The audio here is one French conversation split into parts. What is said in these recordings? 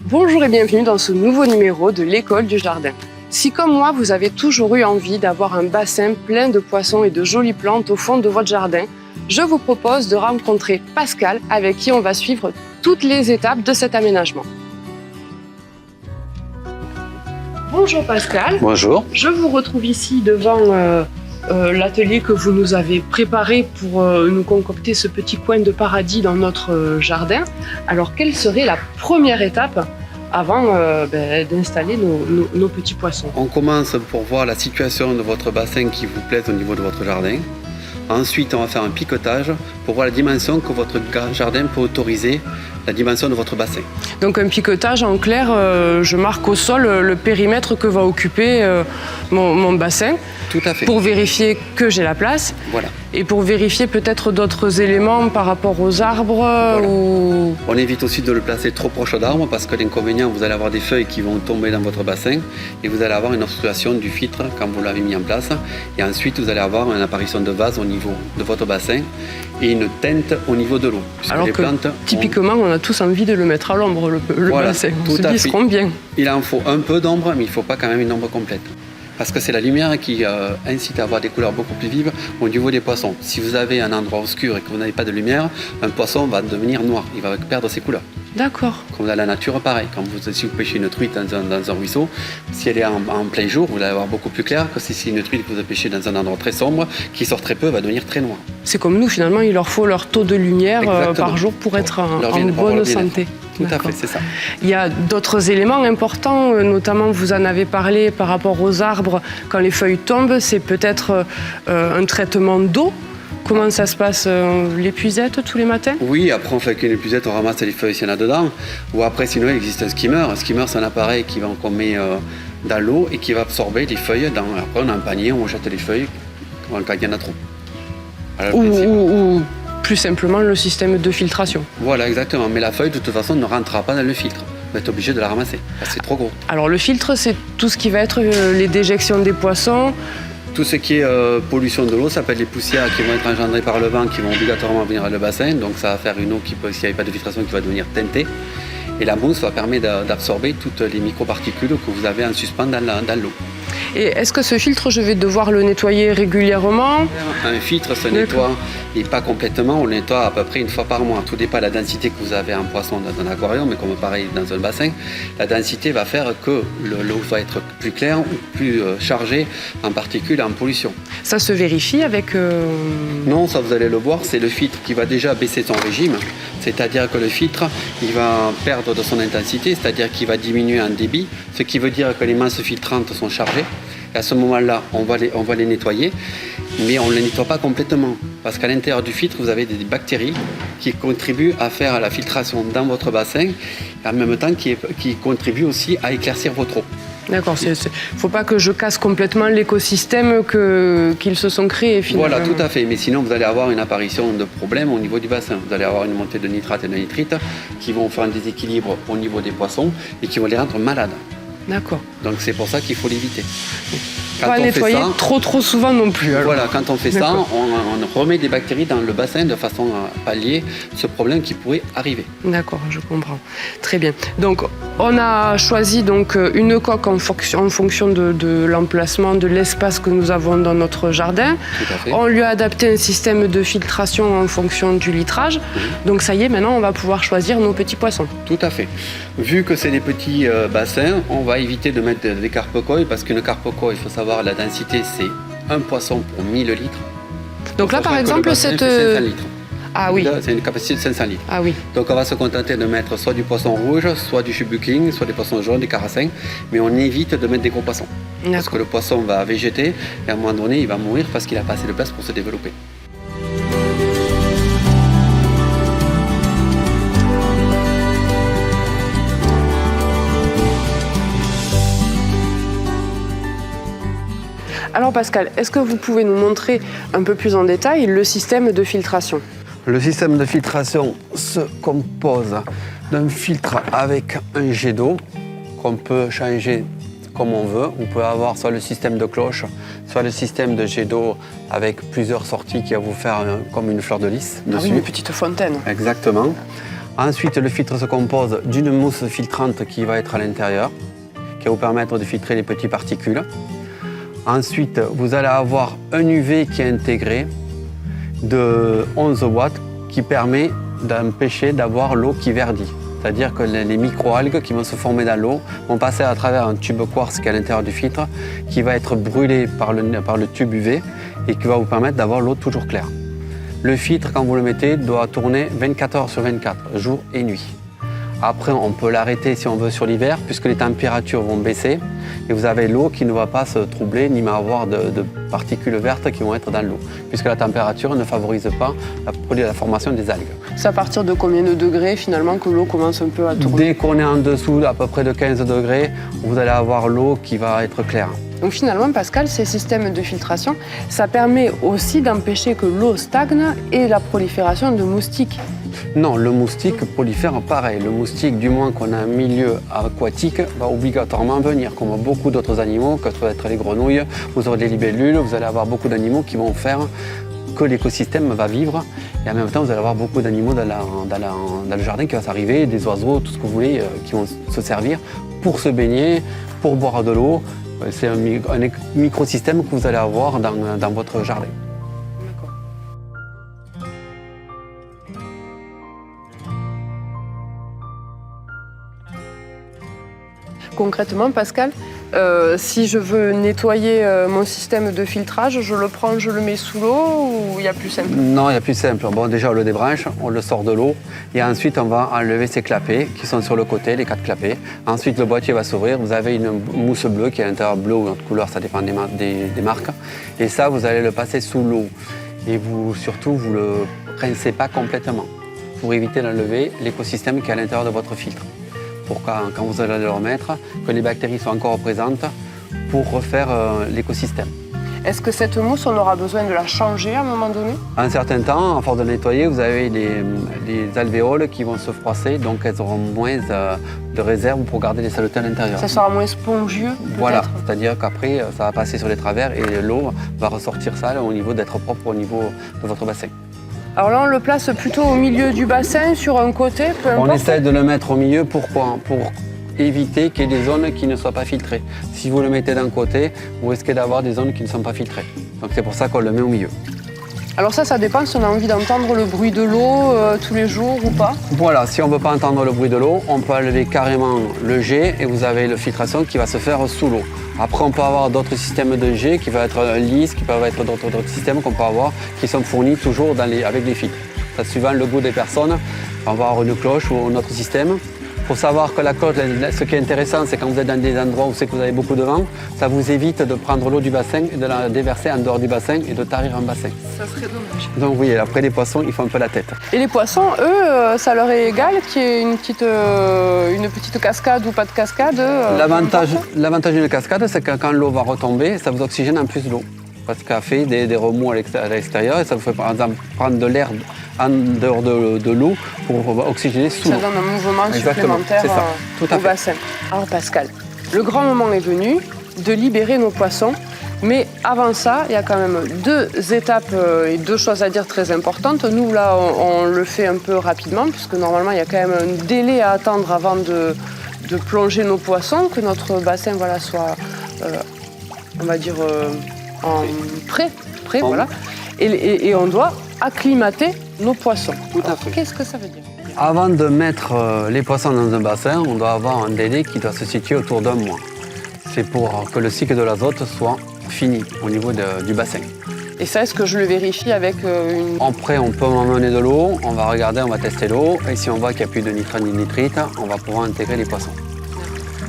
Bonjour et bienvenue dans ce nouveau numéro de l'école du jardin. Si comme moi, vous avez toujours eu envie d'avoir un bassin plein de poissons et de jolies plantes au fond de votre jardin, je vous propose de rencontrer Pascal avec qui on va suivre toutes les étapes de cet aménagement. Bonjour Pascal. Bonjour. Je vous retrouve ici devant l'atelier que vous nous avez préparé pour nous concocter ce petit coin de paradis dans notre jardin. Alors, quelle serait la première étape avant d'installer nos petits poissons? On commence pour voir la situation de votre bassin qui vous plaise au niveau de votre jardin. Ensuite, on va faire un picotage pour voir la dimension que votre jardin peut autoriser, la dimension de votre bassin. Donc un picotage, en clair, je marque au sol le périmètre que va occuper mon bassin. Tout à fait. Pour vérifier que j'ai la place. Voilà. Et pour vérifier peut-être d'autres éléments par rapport aux arbres. Voilà. Ou... On évite aussi de le placer trop proche d'arbres parce que l'inconvénient, vous allez avoir des feuilles qui vont tomber dans votre bassin et vous allez avoir une obstruction du filtre quand vous l'avez mis en place. Et ensuite, vous allez avoir une apparition de vase au niveau de votre bassin et une teinte au niveau de l'eau. Alors les que plantes typiquement, on a tous envie de le mettre à l'ombre, le voilà, bassin. On tout se dit, à ils fait. seront bien. Il en faut un peu d'ombre, mais il ne faut pas quand même une ombre complète. Parce que c'est la lumière qui incite à avoir des couleurs beaucoup plus vives au niveau des poissons. Si vous avez un endroit obscur et que vous n'avez pas de lumière, un poisson va devenir noir, il va perdre ses couleurs. D'accord. Comme dans la nature, pareil. Si vous pêchez une truite dans un ruisseau, si elle est en plein jour, vous allez avoir beaucoup plus clair que si c'est une truite que vous avez pêchée dans un endroit très sombre, qui sort très peu, va devenir très noir. C'est comme nous, finalement, il leur faut leur taux de lumière par jour pour être en bonne santé. Tout à fait, c'est ça. Il y a d'autres éléments importants, notamment vous en avez parlé par rapport aux arbres. Quand les feuilles tombent, c'est peut-être un traitement d'eau. Comment ça se passe? L'épuisette tous les matins? Oui, après on fait qu'une épuisette, on ramasse les feuilles s'il y en a dedans. Ou après, sinon, il existe un skimmer. Un skimmer, c'est un appareil qu'on met dans l'eau et qui va absorber les feuilles. Après, on a un panier, on jette les feuilles quand il y en a trop. Voilà, ou plus simplement le système de filtration. Voilà, exactement. Mais la feuille, de toute façon, ne rentrera pas dans le filtre. Vous êtes obligé de la ramasser. C'est trop gros. Alors le filtre, c'est tout ce qui va être les déjections des poissons. Tout ce qui est pollution de l'eau, ça peut être les poussières qui vont être engendrées par le vent, qui vont obligatoirement venir dans le bassin. Donc ça va faire une eau qui peut, s'il n'y avait pas de filtration, qui va devenir teintée. Et la mousse va permettre d'absorber toutes les microparticules que vous avez en suspens dans l'eau. Et est-ce que ce filtre, je vais devoir le nettoyer régulièrement? Un filtre se nettoie, et pas complètement, on le nettoie à peu près une fois par mois. Tout dépend de la densité que vous avez en poisson dans un aquarium, mais comme pareil dans un bassin, la densité va faire que l'eau va être plus claire ou plus chargée en particules et en pollution. Ça se vérifie avec... Non, ça vous allez le voir, c'est le filtre qui va déjà baisser son régime, c'est-à-dire que le filtre, il va perdre de son intensité, c'est-à-dire qu'il va diminuer en débit, ce qui veut dire que les masses filtrantes sont chargées. Et à ce moment-là, on va les nettoyer, mais on ne les nettoie pas complètement. Parce qu'à l'intérieur du filtre, vous avez des bactéries qui contribuent à faire la filtration dans votre bassin, et en même temps qui contribuent aussi à éclaircir votre eau. D'accord, il ne faut pas que je casse complètement l'écosystème qu'ils se sont créés finalement. Voilà, tout à fait. Mais sinon, vous allez avoir une apparition de problèmes au niveau du bassin. Vous allez avoir une montée de nitrate et de nitrite qui vont faire un déséquilibre au niveau des poissons et qui vont les rendre malades. D'accord. Donc c'est pour ça qu'il faut l'éviter. Pas nettoyer trop souvent non plus. Alors. Voilà, quand on fait ça, on remet des bactéries dans le bassin de façon à pallier ce problème qui pourrait arriver. D'accord, je comprends. Très bien. Donc on a choisi donc une coque en fonction de l'emplacement, de l'espace que nous avons dans notre jardin. Tout à fait. On lui a adapté un système de filtration en fonction du litrage. Mmh. Donc ça y est, maintenant on va pouvoir choisir nos petits poissons. Tout à fait. Vu que c'est des petits bassins, on va éviter de mettre des carpocoïs parce qu'une carpocoï, il faut savoir, la densité, c'est un poisson pour 1000 litres. Donc là, par exemple, cette... 500 litres. Ah oui. C'est une capacité de 500 litres. Ah oui. Donc on va se contenter de mettre soit du poisson rouge, soit du chubuking, soit des poissons jaunes, des carassins, mais on évite de mettre des gros poissons. Parce que le poisson va végéter et à un moment donné, il va mourir parce qu'il n'a pas assez de place pour se développer. Alors Pascal, est-ce que vous pouvez nous montrer un peu plus en détail le système de filtration? Le système de filtration se compose d'un filtre avec un jet d'eau qu'on peut changer comme on veut. On peut avoir soit le système de cloche, soit le système de jet d'eau avec plusieurs sorties qui va vous faire comme une fleur de lys dessus. Ah oui, une petite fontaine. Exactement. Ensuite, le filtre se compose d'une mousse filtrante qui va être à l'intérieur, qui va vous permettre de filtrer les petites particules. Ensuite, vous allez avoir un UV qui est intégré de 11 watts qui permet d'empêcher d'avoir l'eau qui verdit. C'est-à-dire que les microalgues qui vont se former dans l'eau vont passer à travers un tube quartz qui est à l'intérieur du filtre, qui va être brûlé par le tube UV et qui va vous permettre d'avoir l'eau toujours claire. Le filtre, quand vous le mettez, doit tourner 24 heures sur 24, jour et nuit. Après, on peut l'arrêter si on veut sur l'hiver, puisque les températures vont baisser et vous avez l'eau qui ne va pas se troubler ni avoir de particules vertes qui vont être dans l'eau, puisque la température ne favorise pas la formation des algues. C'est à partir de combien de degrés finalement que l'eau commence un peu à tourner? Dès qu'on est en dessous à peu près de 15 degrés, vous allez avoir l'eau qui va être claire. Donc finalement, Pascal, ces systèmes de filtration, ça permet aussi d'empêcher que l'eau stagne et la prolifération de moustiques. Non, le moustique prolifère pareil. Le moustique, du moins qu'on a un milieu aquatique, va obligatoirement venir, comme beaucoup d'autres animaux, que ce soit les grenouilles, vous aurez des libellules, vous allez avoir beaucoup d'animaux qui vont faire que l'écosystème va vivre. Et en même temps, vous allez avoir beaucoup d'animaux dans le jardin qui va s'arriver, des oiseaux, tout ce que vous voulez, qui vont se servir pour se baigner, pour boire de l'eau. C'est un microsystème que vous allez avoir dans votre jardin. Concrètement, Pascal, si je veux nettoyer mon système de filtrage, je le prends, je le mets sous l'eau ou il y a plus simple? Non, il y a plus simple. Bon, déjà, on le débranche, on le sort de l'eau et ensuite, on va enlever ces clapets qui sont sur le côté, les 4 clapets. Ensuite, le boîtier va s'ouvrir. Vous avez une mousse bleue qui est à l'intérieur bleu ou autre couleur, ça dépend des marques. Et ça, vous allez le passer sous l'eau. Et surtout, vous ne le rincez pas complètement pour éviter d'enlever l'écosystème qui est à l'intérieur de votre filtre. Pour quand vous allez le remettre, que les bactéries soient encore présentes pour refaire l'écosystème. Est-ce que cette mousse, on aura besoin de la changer à un moment donné? À un certain temps, à force de nettoyer, vous avez les alvéoles qui vont se froisser, donc elles auront moins de réserve pour garder les saletés à l'intérieur. Ça sera moins spongieux, peut-être? Voilà, c'est-à-dire qu'après, ça va passer sur les travers et l'eau va ressortir sale au niveau d'être propre au niveau de votre bassin. Alors là, on le place plutôt au milieu du bassin, sur un côté, peu importe. On essaie de le mettre au milieu, pourquoi? Pour éviter qu'il y ait des zones qui ne soient pas filtrées. Si vous le mettez d'un côté, vous risquez d'avoir des zones qui ne sont pas filtrées. Donc c'est pour ça qu'on le met au milieu. Alors ça dépend si on a envie d'entendre le bruit de l'eau tous les jours ou pas. Voilà, si on ne veut pas entendre le bruit de l'eau, on peut enlever carrément le jet et vous avez la filtration qui va se faire sous l'eau. Après, on peut avoir d'autres systèmes de jet qui peuvent être lisse, qui peuvent être d'autres systèmes qu'on peut avoir, qui sont fournis toujours avec les filtres. Ça, suivant le goût des personnes, on va avoir une cloche ou un autre système. Il faut savoir que la cloche, ce qui est intéressant, c'est quand vous êtes dans des endroits où c'est que vous avez beaucoup de vent, ça vous évite de prendre l'eau du bassin et de la déverser en dehors du bassin et de tarir un bassin. Ça serait dommage. Donc oui, après les poissons, ils font un peu la tête. Et les poissons, eux, ça leur est égal qu'il y ait une petite cascade ou pas de cascade? L'avantage d'une cascade, c'est que quand l'eau va retomber, ça vous oxygène en plus l'eau. Parce qu'elle fait des remous à l'extérieur et ça vous fait par exemple prendre de l'air en dehors de l'eau pour oxygéner sous l'eau. Ça donne un mouvement supplémentaire au bassin. Alors Pascal, le grand moment est venu de libérer nos poissons. Mais avant ça, il y a quand même 2 étapes et 2 choses à dire très importantes. Nous, là, on le fait un peu rapidement, puisque normalement, il y a quand même un délai à attendre avant de plonger nos poissons, que notre bassin soit, on va dire, en prêt, voilà. Et on doit acclimater nos poissons. Tout à fait. Qu'est-ce que ça veut dire? Avant de mettre les poissons dans un bassin, on doit avoir un délai qui doit se situer autour d'1 mois. C'est pour que le cycle de l'azote soit fini au niveau du bassin. Et ça, est-ce que je le vérifie avec une... Après, on peut emmener de l'eau, on va regarder, on va tester l'eau. Et si on voit qu'il n'y a plus de nitrate ni de nitrite, on va pouvoir intégrer les poissons.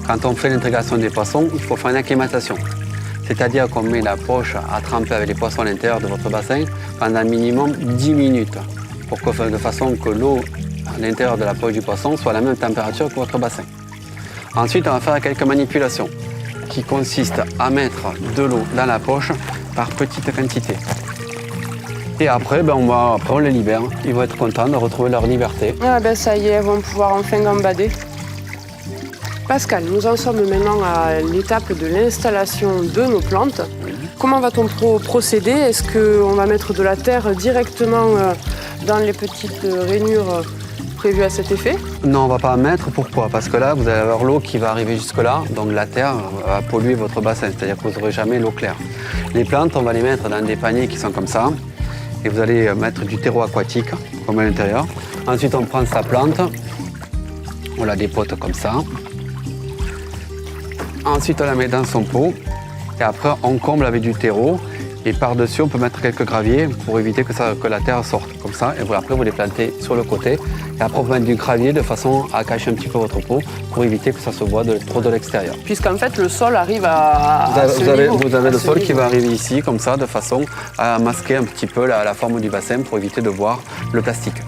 Quand on fait l'intégration des poissons, il faut faire une acclimatation. C'est-à-dire qu'on met la poche à tremper avec les poissons à l'intérieur de votre bassin pendant minimum 10 minutes, de façon que l'eau à l'intérieur de la poche du poisson soit à la même température que votre bassin. Ensuite, on va faire quelques manipulations qui consistent à mettre de l'eau dans la poche par petites quantités. Et après, on les libère. Ils vont être contents de retrouver leur liberté. Ah ben ça y est, ils vont pouvoir enfin gambader. Pascal, nous en sommes maintenant à l'étape de l'installation de nos plantes. Comment va-t-on procéder? Est-ce qu'on va mettre de la terre directement dans les petites rainures prévues à cet effet? Non, on ne va pas en mettre. Pourquoi? Parce que là, vous allez avoir l'eau qui va arriver jusque-là, donc la terre va polluer votre bassin, c'est-à-dire que vous n'aurez jamais l'eau claire. Les plantes, on va les mettre dans des paniers qui sont comme ça, et vous allez mettre du terreau aquatique, comme à l'intérieur. Ensuite, on prend sa plante, on la dépote comme ça. Ensuite, on la met dans son pot, et après, on comble avec du terreau. Et par-dessus, on peut mettre quelques graviers pour éviter que la terre sorte comme ça. Et après, vous les plantez sur le côté. Et après, vous mettez du gravier de façon à cacher un petit peu votre pot pour éviter que ça se voit trop de l'extérieur. Puisqu'en fait, le sol arrive à Vous avez le sol qui va arriver ici, comme ça, de façon à masquer un petit peu la forme du bassin pour éviter de voir le plastique.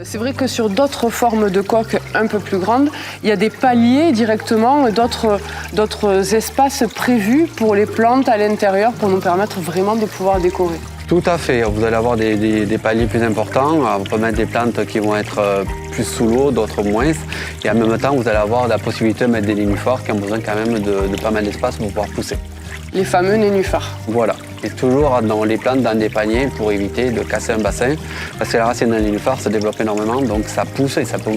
C'est vrai que sur d'autres formes de coques un peu plus grandes, il y a des paliers directement, d'autres espaces prévus pour les plantes à l'intérieur pour nous permettre vraiment de pouvoir décorer. Tout à fait, vous allez avoir des paliers plus importants, on peut mettre des plantes qui vont être plus sous l'eau, d'autres moins, et en même temps vous allez avoir la possibilité de mettre des nénuphars qui ont besoin quand même de pas mal d'espace pour pouvoir pousser. Les fameux nénuphars. Voilà, et toujours dans les plantes dans des paniers pour éviter de casser un bassin, parce que la racine d'un nénuphar se développe énormément, donc ça pousse et ça peut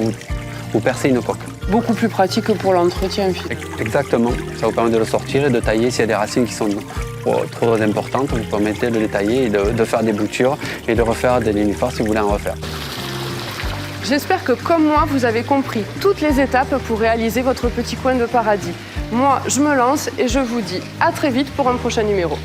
vous percer une coque. Beaucoup plus pratique pour l'entretien. Exactement, ça vous permet de le sortir et de tailler s'il y a des racines qui sont trop importantes, vous permettez de les tailler et de faire des boutures et de refaire des nénuphars si vous voulez en refaire. J'espère que comme moi, vous avez compris toutes les étapes pour réaliser votre petit coin de paradis. Moi, je me lance et je vous dis à très vite pour un prochain numéro.